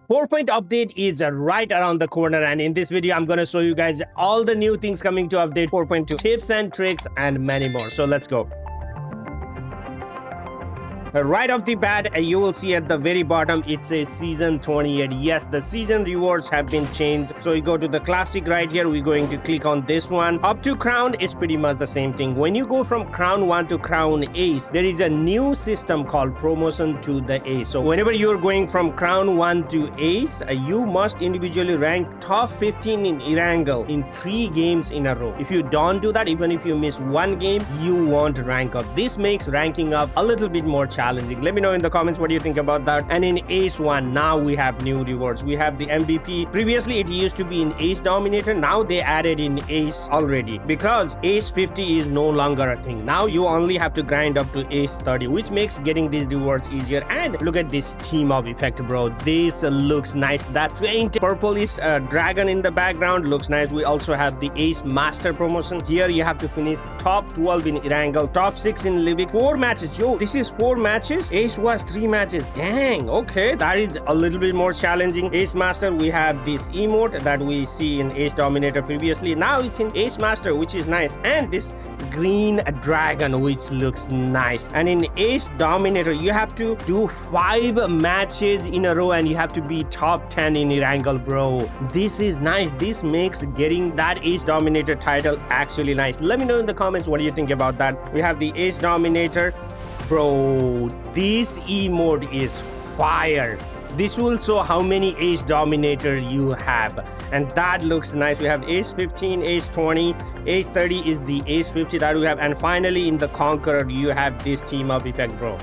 4.0 update is right around the corner, and in this video I'm gonna show you guys all the new things coming to update 4.2, tips and tricks and many more. So let's go. Right off the bat, you will see at the very bottom it says season 28. Yes, the season rewards have been changed. So you go to the classic right here, we're going to click on this one. Up to crown is pretty much the same thing. When you go from crown 1 to crown ace, there is a new system called promotion to the ace. So whenever you're going from crown 1 to ace, you must individually rank top 15 in Erangel in 3 games in a row. If you don't do that, even if you miss 1 game, you won't rank up. This makes ranking up a little bit more challenging. Let me know in the comments what do you think about that. And in ace 1, now we have new rewards. We have the MVP. Previously it used to be in ace dominator. Now they added in ace already, because ace 50 is no longer a thing. Now you only have to grind up to ace 30, which makes getting these rewards easier. And look at this team up effect, bro. This looks nice. That faint purplish dragon in the background looks nice. We also have the ace master promotion. Here you have to finish top 12 in Erangel, top 6 in Livik. 4 matches. Yo, this is 4 matches. Ace was 3 matches. Dang, okay, that is a little bit more challenging. Ace master, we have this emote that we see in ace dominator previously. Now it's in ace master, which is nice. And this green dragon, which looks nice. And in ace dominator, you have to do 5 matches in a row and you have to be top 10 in Erangel, bro. This is nice. This makes getting that ace dominator title actually nice. Let me know in the comments what do you think about that. We have the ace dominator. Bro, this emote is fire. This will show how many ace dominator you have, and that looks nice. We have ace 15, ace 20, ace 30 is the ace 50 that we have, and finally in the conqueror you have this team up effect, bro.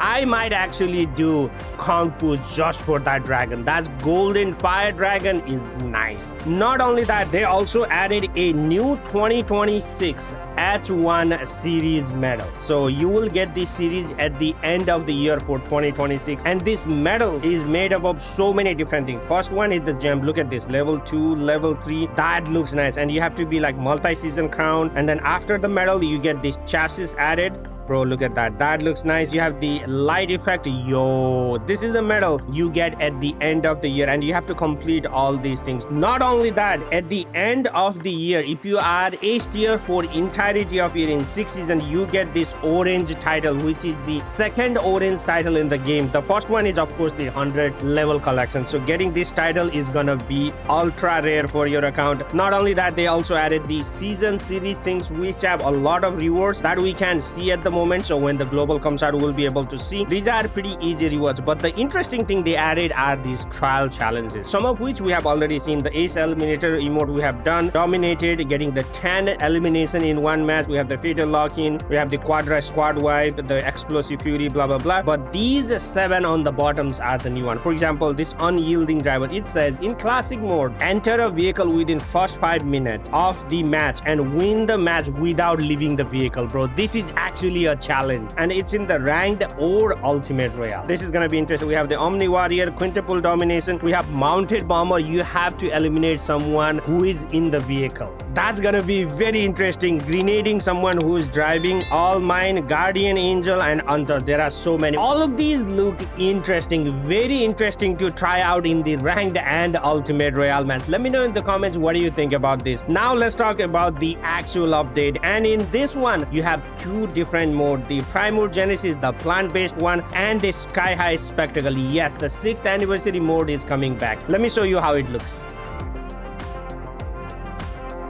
I might actually do Kong push just for that dragon. That's golden fire dragon is nice. Not only that, they also added a new 2026 H1 series medal. So you will get this series at the end of the year for 2026. And this medal is made up of so many different things. First one is the gem. Look at this. Level 2, level 3. That looks nice. And you have to be like multi-season crown. And then after the medal, you get this chassis added. Bro, look at that. That looks nice. You have the light effect. Yo, this is the medal you get at the end of the year, and you have to complete all these things. Not only that, at the end of the year, if you are ace tier for entirety of year in 6 season, you get this orange title, which is the second orange title in the game. The first one is of course the 100 level collection. So getting this title is gonna be ultra rare for your account. Not only that, they also added the season series things, which have a lot of rewards that we can see at the moment. So when the global comes out, we'll be able to see. These are pretty easy rewards, but the interesting thing they added are these trial challenges, some of which we have already seen. The ace eliminator emote we have done, dominated, getting the 10 elimination in 1 match. We have the fatal lock-in, we have the quadra squad wipe, the explosive fury, blah blah blah. But these 7 on the bottoms are the new one. For example, this unyielding driver, it says in classic mode, enter a vehicle within first 5 minutes of the match and win the match without leaving the vehicle, bro. This is actually a challenge, and it's in the ranked or ultimate royale. This is gonna be interesting. We have the omni warrior, quintuple domination. We have mounted bomber. You have to eliminate someone who is in the vehicle. That's gonna be very interesting. Grenading someone who is driving. All mine, guardian angel, and hunter. There are so many. All of these look interesting, very interesting to try out in the ranked and ultimate royale match. Let me know in the comments what do you think about this. Now let's talk about the actual update. And in this one you have 2 different modes, the Primewood Genesis, the plant-based one, and the Sky High Spectacle. Yes, the 6th anniversary mode is coming back. Let me show you how it looks.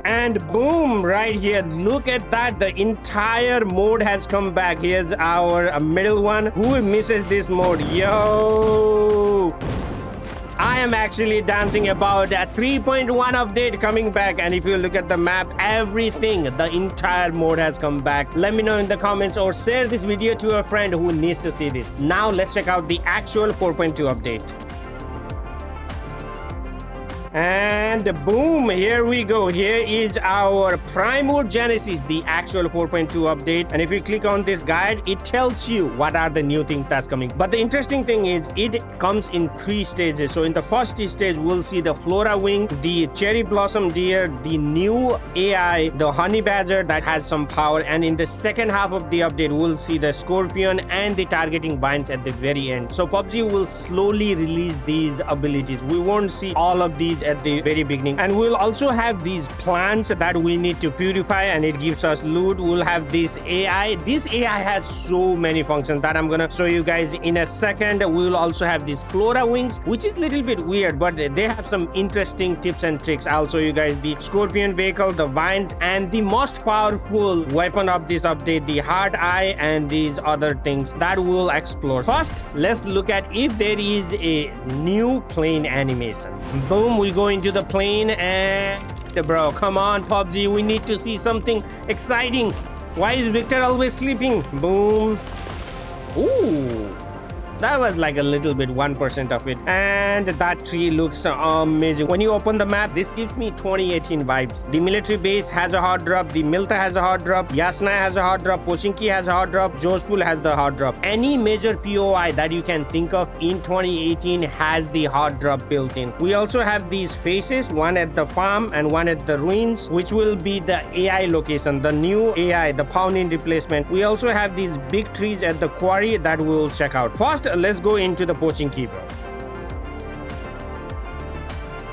And boom, right here, look at that, the entire mode has come back. Here's our middle one. Who misses this mode? Yo, I am actually dancing about a 3.1 update coming back. And if you look at the map, everything, the entire mode has come back. Let me know in the comments or share this video to a friend who needs to see this. Now let's check out the actual 4.2 update. And boom, here we go. Here is our Primewood Genesis, the actual 4.2 update. And if you click on this guide, it tells you what are the new things that's coming. But the interesting thing is it comes in 3 stages. So in the first stage, we'll see the Flora Wing, the Cherry Blossom Deer, the new AI, the Honey Badger that has some power. And in the second half of the update, we'll see the Scorpion and the targeting vines at the very end. So PUBG will slowly release these abilities. We won't see all of these at the very beginning, and we'll also have these plants that we need to purify and it gives us loot. We'll have this AI. This AI has so many functions that I'm gonna show you guys in a second. We'll also have these Flora Wings, which is a little bit weird, but they have some interesting tips and tricks. I'll show you guys the Scorpion Vehicle, the vines, and the most powerful weapon of this update, the Heart Eye, and these other things that we'll explore. First, let's look at if there is a new plane animation. Boom, we go into the plane and bro, come on PUBG, we need to see something exciting. Why is Victor always sleeping? Boom. Ooh, that was like a little bit, 1% of it. And that tree looks amazing. When you open the map, this gives me 2018 vibes. The military base has a Hotdrop. The Milta has a Hotdrop. Yasna has a Hotdrop. Pochinki has a Hotdrop. Jospool has the Hotdrop. Any major POI that you can think of in 2018 has the Hotdrop built in. We also have these faces, one at the farm and one at the ruins, which will be the AI location, the new AI, the Pounding replacement. We also have these big trees at the quarry that we'll check out. First, let's go into the Pochinki, bro.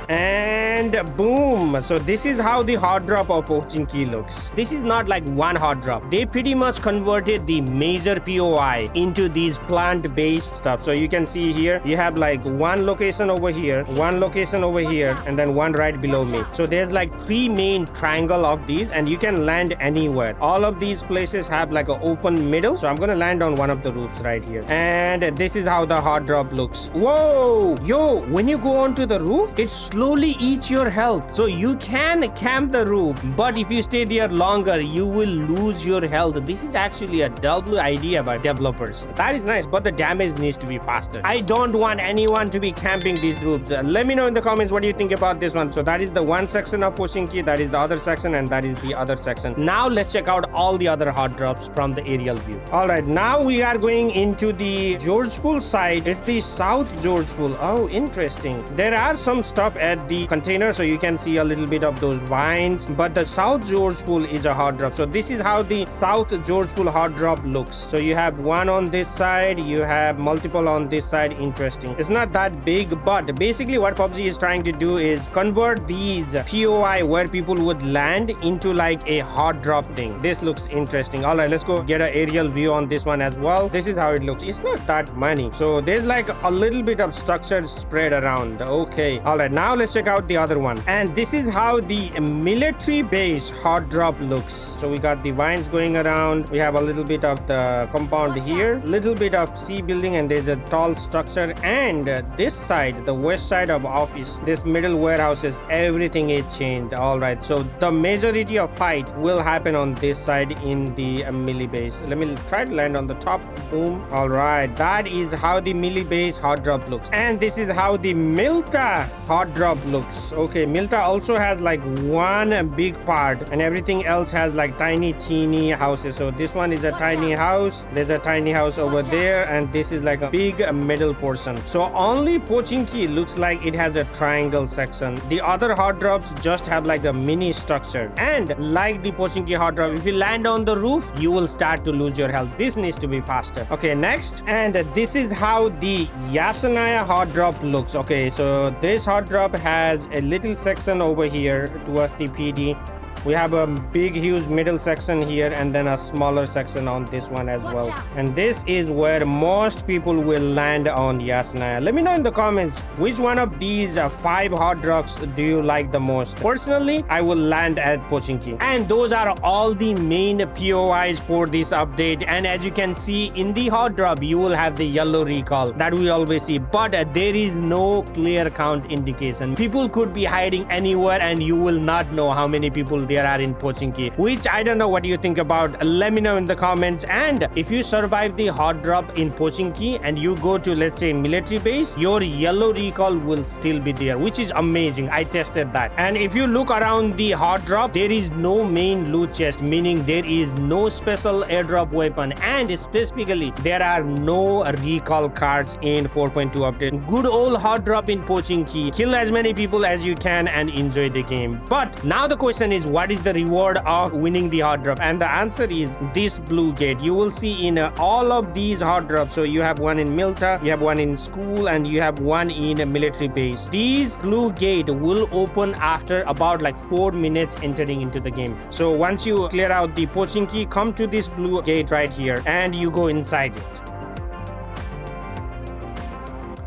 And boom, so this is how the Hotdrop of Pochinki looks. This is not like one Hotdrop. They pretty much converted the major POI into these plant-based stuff. So you can see here, you have like one location over here, one location over here, and then one right below me. So there's like 3 main triangle of these, and you can land anywhere. All of these places have like an open middle. So I'm gonna land on one of the roofs right here. And this is how the Hotdrop looks. Whoa, yo, when you go onto the roof, it's slowly eats your health. So you can camp the roof, but if you stay there longer, you will lose your health. This is actually a double idea by developers. That is nice, but the damage needs to be faster. I don't want anyone to be camping these roofs. Let me know in the comments what do you think about this one. So that is the one section of Pochinki, that is the other section, and that is the other section. Now let's check out all the other Hotdrops from the aerial view. All right, now we are going into the Georgepool side. It's the South Georgepool. Oh, interesting. There are some stuff at the container, so you can see a little bit of those vines, but the South Georgepool is a Hotdrop. So this is how the South Georgepool Hotdrop looks. So you have one on this side, you have multiple on this side. Interesting. It's not that big, but basically what PUBG is trying to do is convert these POI where people would land into like a Hotdrop thing. This looks interesting. All right, let's go get an aerial view on this one as well. This is how it looks. It's not that many, so there's like a little bit of structure spread around. Okay, all right, now let's check out the other one. And this is how the military base Hotdrop looks. So we got the vines going around, we have a little bit of the compound here, little bit of C building, and there's a tall structure. And this side, the west side of office, this middle warehouses, everything is changed. All right, so the majority of fight will happen on this side in the melee base. Let me try to land on the top. Boom. All right, that is how the melee base Hotdrop looks. And this is how the Milta Hotdrop looks. Okay, Milta also has like one big part, and everything else has like tiny teeny houses. So this one is a tiny house, there's a tiny house over there, and this is like a big middle portion. So only Pochinki looks like it has a triangle section. The other Hotdrops just have like a mini structure. And like the Pochinki Hotdrop, if you land on the roof, you will start to lose your health. This needs to be faster. Okay, next. And this is how the Yasanaya Hotdrop looks. Okay, so this Hotdrop has a little section over here towards the PD. We have a big huge middle section here, and then a smaller section on this one as well. And this is where most people will land on Yasnaya. Let me know in the comments which one of these 5 Hotdrops do you like the most. Personally, I will land at Pochinki. And those are all the main POIs for this update. And as you can see in the Hotdrop, you will have the yellow recall that we always see, but there is no clear count indication. People could be hiding anywhere and you will not know how many people they there are in Pochinki, which I don't know what you think about. Let me know in the comments. And if you survive the hot drop in Pochinki and you go to, let's say, military base, your yellow recall will still be there, which is amazing. I tested that. And if you look around the hot drop, there is no main loot chest, meaning there is no special airdrop weapon, and specifically there are no recall cards in 4.2 update. Good old hot drop in Pochinki. Kill as many people as you can and enjoy the game. But now the question is, what is the reward of winning the hot drop? And the answer is this blue gate. You will see in all of these hot drops. So you have one in Milta, you have one in school, and you have one in a military base. These blue gate will open after about like 4 minutes entering into the game. So once you clear out the Pochinki, come to this blue gate right here and you go inside it.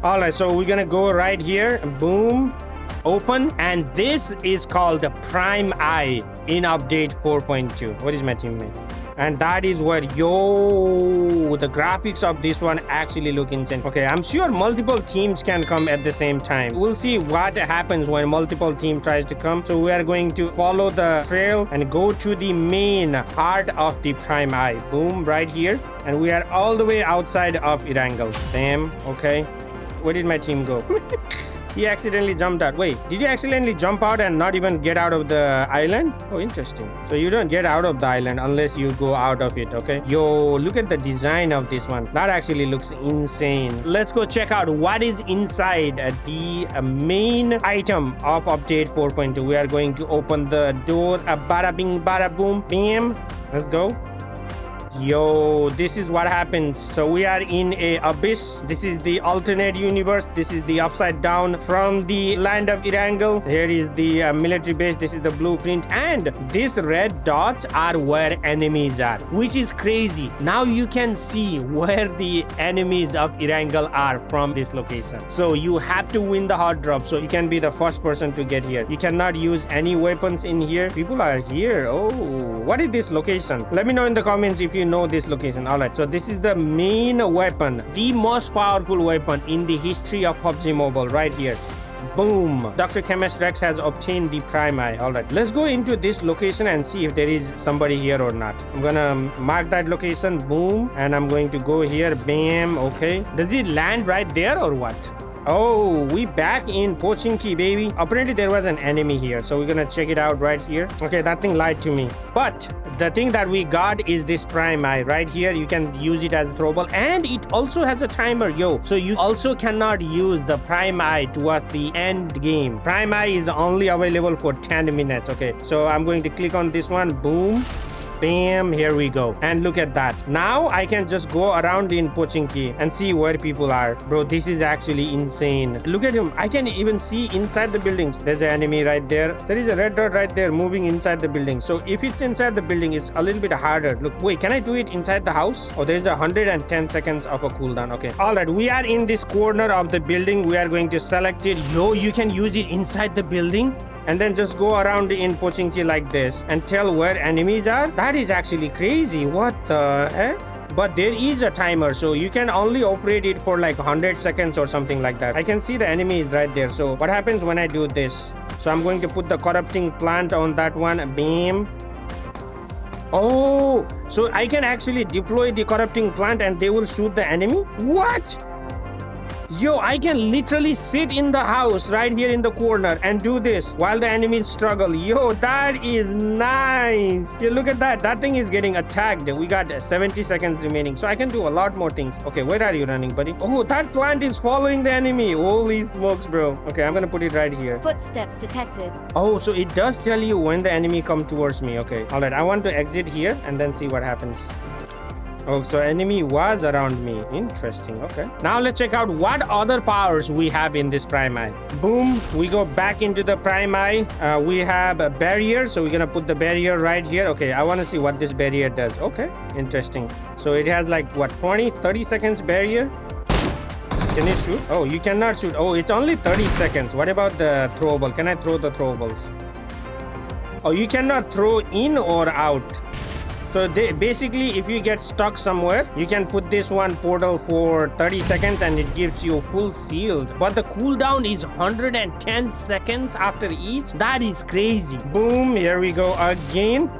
Alright, so we're gonna go right here. Boom. Open. And this is called the Prime Eye in update 4.2. What is my teammate? And that is where, yo, the graphics of this one actually look insane. Okay, I'm sure multiple teams can come at the same time. We'll see what happens when multiple team tries to come. So we are going to follow the trail and go to the main heart of the Prime Eye. Boom, right here. And we are all the way outside of Erangel. Damn, okay. Where did my team go? He accidentally jumped out. Wait, did you accidentally jump out and not even get out of the island? Oh, interesting. So you don't get out of the island unless you go out of it, okay? Yo, look at the design of this one. That actually looks insane. Let's go check out what is inside the main item of update 4.2. We are going to open the door. Bada bing, bada boom, bam. Let's go. Yo, this is what happens. So we are in a abyss. This is the alternate universe. This is the upside down from the land of Erangel. Here is the military base. This is the blueprint, and these red dots are where enemies are, which is crazy. Now you can see where the enemies of Erangel are from this location. So you have to win the hot drop, so you can be the first person to get here. You cannot use any weapons in here. People are here. Oh, what is this location? Let me know in the comments if you know this location. Alright, so this is the main weapon, the most powerful weapon in the history of PUBG Mobile, right here. Boom. DrChemist Rex has obtained the Prime Eye. Alright, let's go into this location and see if there is somebody here or not. I'm gonna mark that location. Boom. And I'm going to go here. Bam. Okay. Does it land right there or what? Oh, we back in Pochinki, baby. Apparently there was an enemy here, so we're gonna check it out right here. Okay, that thing lied to me. But the thing that we got is this Prime Eye right here. You can use it as a throwball, and it also has a timer, yo. So you also cannot use the Prime Eye towards the end game. Prime Eye is only available for 10 minutes. Okay, so I'm going to click on this one. Boom. Bam, here we go. And look at that. Now I can just go around in Pochinki and see where people are. Bro, this is actually insane. Look at him. I can even see inside the buildings. There's an enemy right there. There is a red dot right there moving inside the building. So if it's inside the building, it's a little bit harder. Look, wait, can I do it inside the house? Oh, there's 110 seconds of a cooldown. Okay. All right, we are in this corner of the building. We are going to select it. Yo, you can use it inside the building and then just go around in Pochinki like this and tell where enemies are. That is actually crazy. What the heck? But there is a timer, so you can only operate it for like 100 seconds or something like that. I can see the enemies right there. So what happens when I do this? So I'm going to put the corrupting plant on that one. Bam. Oh, so I can actually deploy the corrupting plant and they will shoot the enemy? What? Yo, I can literally sit in the house right here in the corner and do this while the enemies struggle. Yo, that is nice. Yo, look at that. That thing is getting attacked. We got 70 seconds remaining, so I can do a lot more things. Okay, where are you running, buddy? Oh, that plant is following the enemy. Holy smokes, bro. Okay, I'm gonna put it right here. Footsteps detected. Oh, so it does tell you when the enemy come towards me. Okay, all right. I want to exit here and then see what happens. Oh, so enemy was around me. Interesting. Okay. Now let's check out what other powers we have in this Prime Eye. Boom. We go back into the Prime Eye. We have a barrier. So we're going to put the barrier right here. Okay. I want to see what this barrier does. Okay. Interesting. So it has like what, 30 seconds barrier. Can you shoot? Oh, you cannot shoot. Oh, it's only 30 seconds. What about the throwable? Can I throw the throwables? Oh, you cannot throw in or out. So basically, if you get stuck somewhere, you can put this one portal for 30 seconds and it gives you full shield. But the cooldown is 110 seconds after each. That is crazy. Boom, here we go again.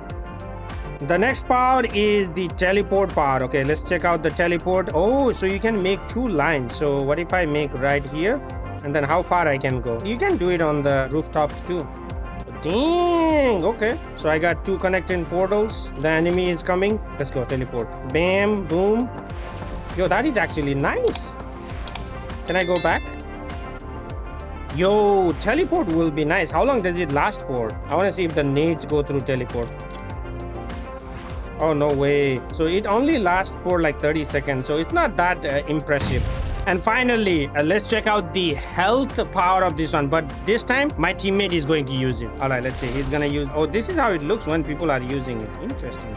The next power is the teleport power. Okay, let's check out the teleport. Oh, so you can make 2 lines. So what if I make right here? And then how far I can go? You can do it on the rooftops too. Dang, okay. So I got 2 connecting portals. The enemy is coming. Let's go, teleport. Bam, boom. Yo, that is actually nice. Can I go back? Yo, teleport will be nice. How long does it last for? I want to see if the nades go through teleport. Oh, no way. So it only lasts for like 30 seconds. So it's not that impressive. And finally, let's check out the health power of this one. But this time, my teammate is going to use it. All right, let's see. He's going to use... Oh, this is how it looks when people are using it. Interesting.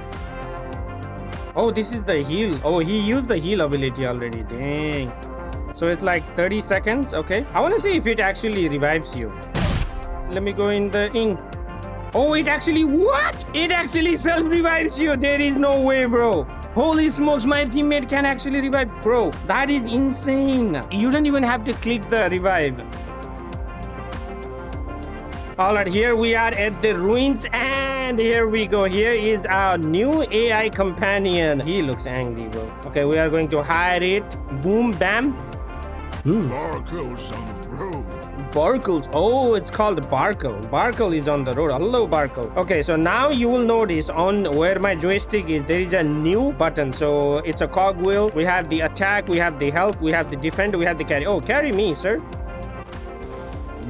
Oh, this is the heal. Oh, he used the heal ability already. Dang. So it's like 30 seconds. Okay. I want to see if it actually revives you. Let me go in the ink. Oh, it actually... What? It actually self-revives you. There is no way, bro. Holy smokes, my teammate can actually revive. Bro, that is insane. You don't even have to click the revive. Alright, here we are at the ruins. And here we go. Here is our new AI companion. He looks angry, bro. Okay, we are going to hire it. Boom, bam. Barkle's on the road. Barkles. Oh, it's called Barkle. Barkle is on the road. Hello, Barkle. Okay, so now you will notice on where my joystick is, there is a new button. So it's a cogwheel. We have the attack, we have the health, we have the defend, we have the carry. Oh, carry me, sir.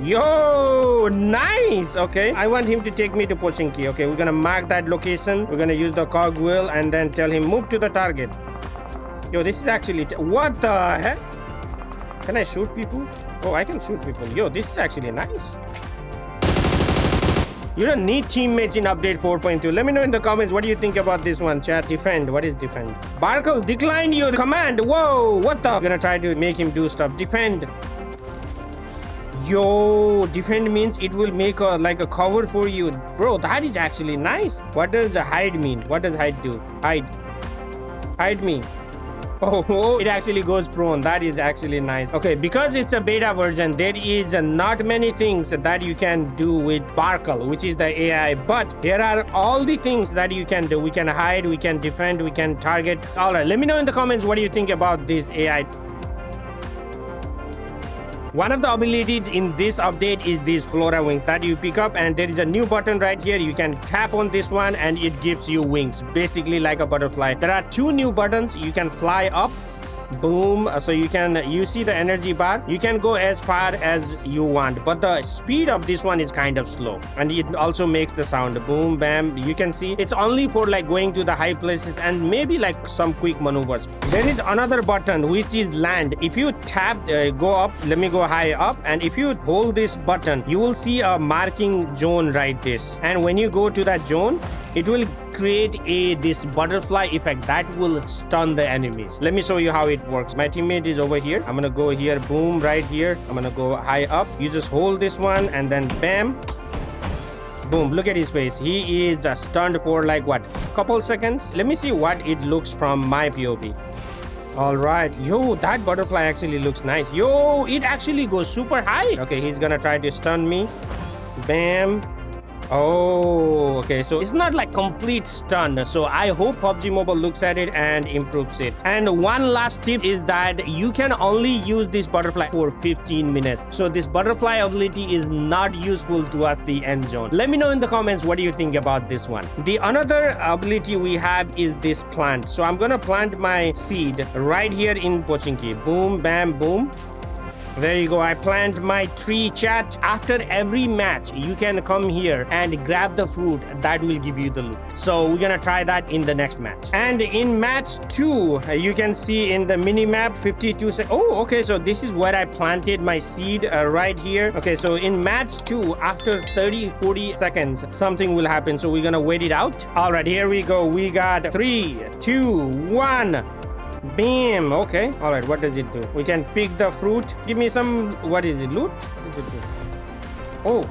Yo, nice. Okay, I want him to take me to Pochinki. Okay, we're gonna mark that location. We're gonna use the cogwheel and then tell him move to the target. Yo, this is actually... What the heck? Can I shoot people? Oh, I can shoot people. Yo, this is actually nice. You don't need teammates in update 4.2. Let me know in the comments what do you think about this one, chat. Defend. What is defend? Barkle, decline your command. Whoa, what the? I'm gonna try to make him do stuff. Defend. Yo, defend means it will make a like a cover for you. Bro, that is actually nice. What does hide mean? What does hide do? Hide. Hide me. Oh, it actually goes prone. That is actually nice. Okay, because it's a beta version, there is not many things that you can do with Barkle, which is the AI. But there are all the things that you can do. We can hide, we can defend, we can target. All right, let me know in the comments what do you think about this AI. One of the abilities in this update is these Flora Wings that you pick up, and there is a new button right here. You can tap on this one and it gives you wings, basically like a butterfly. There are 2 new buttons. You can fly up. Boom. So you see the energy bar. You can go as far as you want, but the speed of this one is kind of slow, and it also makes the sound boom bam. You can see it's only for like going to the high places and maybe like some quick maneuvers. There is another button which is land. If you tap go up, let me go high up, and if you hold this button, you will see a marking zone right this, and when you go to that zone, it will create this butterfly effect that will stun the enemies. Let me show you how it works. My teammate is over here. I'm gonna go here, boom, right here. I'm gonna go high up. You just hold this one and then bam, boom. Look at his face. He is stunned for like what, couple seconds. Let me see what it looks from my POV. All right. Yo, that butterfly actually looks nice. Yo, it actually goes super high. Okay, he's gonna try to stun me. Bam. Oh, okay, so it's not like complete stun. So I hope PUBG Mobile looks at it and improves it. And one last tip is that you can only use this butterfly for 15 minutes. So this butterfly ability is not useful to us the end zone. Let me know in the comments what do you think about this one. The another ability we have is this plant. So I'm gonna plant my seed right here in Pochinki. Boom, bam, boom. There you go. I plant my tree, chat. After every match, you can come here and grab the fruit that will give you the loot. So we're gonna try that in the next match. And in match 2, you can see in the mini map 52 seconds. Oh, okay. So this is where I planted my seed right here. Okay, so in match 2, after 30-40 seconds, something will happen. So we're gonna wait it out. All right, here we go. We got 3, 2, 1. Bam. Okay. All right. What does it do? We can pick the fruit. Give me some. What is it? Loot? What does it do? Oh.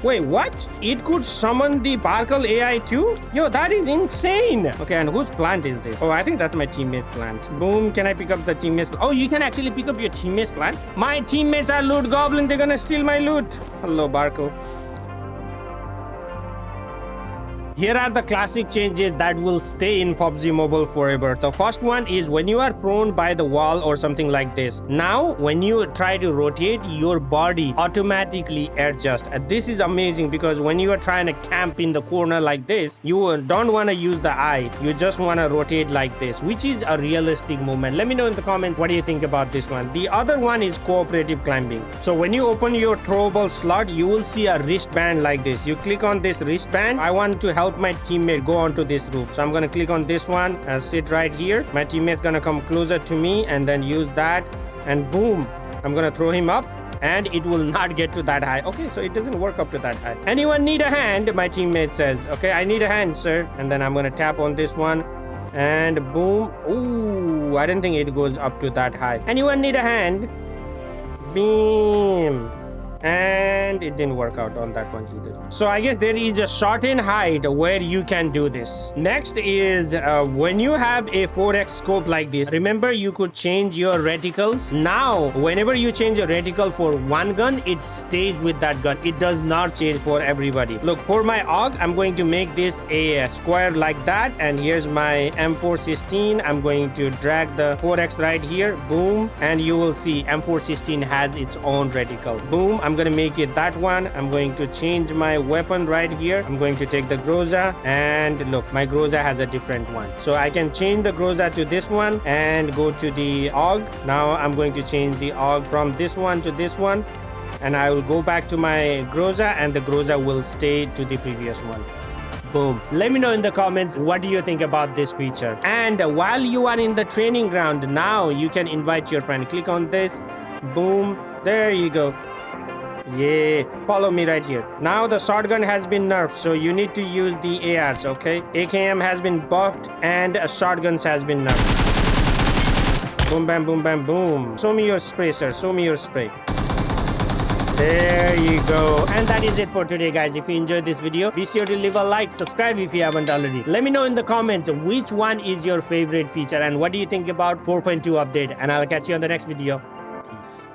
Wait, what? It could summon the Barkle AI too? Yo, that is insane. Okay, and whose plant is this? Oh, I think that's my teammate's plant. Boom, can I pick up the teammate's? Oh, you can actually pick up your teammate's plant? My teammates are loot goblin. They're gonna steal my loot. Hello, Barkle. Here are the classic changes that will stay in PUBG Mobile forever. The first one is when you are prone by the wall or something like this. Now, when you try to rotate, your body automatically adjusts. And this is amazing because when you are trying to camp in the corner like this, you don't want to use the eye. You just want to rotate like this, which is a realistic movement. Let me know in the comment what do you think about this one. The other one is cooperative climbing. So when you open your throwable slot, you will see a wristband like this. You click on this wristband. I want to help my teammate go onto this roof, so I'm gonna click on this one and sit right here. My teammate's gonna come closer to me and then use that, and boom, I'm gonna throw him up and it will not get to that high. Okay, so it doesn't work up to that high. Anyone need a hand? My teammate says. Okay, I need a hand, sir. And then I'm gonna tap on this one and boom. Ooh, I didn't think it goes up to that high. Anyone need a hand? Beam. And it didn't work out on that one either. So I guess there is a shortened height where you can do this. Next is when you have a 4x scope like this, remember you could change your reticles. Now whenever you change a reticle for one gun, it stays with that gun. It does not change for everybody. Look, for my AUG, I'm going to make this a square like that, and here's my M416. I'm going to drag the 4x right here, boom, and you will see M416 has its own reticle. Boom, I'm going to make it that one. I'm going to change my weapon right here. I'm going to take the Groza, and look, my Groza has a different one. So I can change the Groza to this one and go to the AUG. Now I'm going to change the AUG from this one to this one, and I will go back to my Groza, and the Groza will stay to the previous one. Boom. Let me know in the comments what do you think about this feature. And while you are in the training ground, now you can invite your friend. Click on this. Boom. There you go. Yeah, follow me right here. Now the shotgun has been nerfed, so you need to use the ARs, okay? AKM has been buffed and shotguns has been nerfed. Boom, bam, boom, bam, boom. Show me your spray, sir. Show me your spray. There you go. And that is it for today, guys. If you enjoyed this video, be sure to leave a like, subscribe if you haven't already. Let me know in the comments which one is your favorite feature and what do you think about 4.2 update. And I'll catch you on the next video. Peace.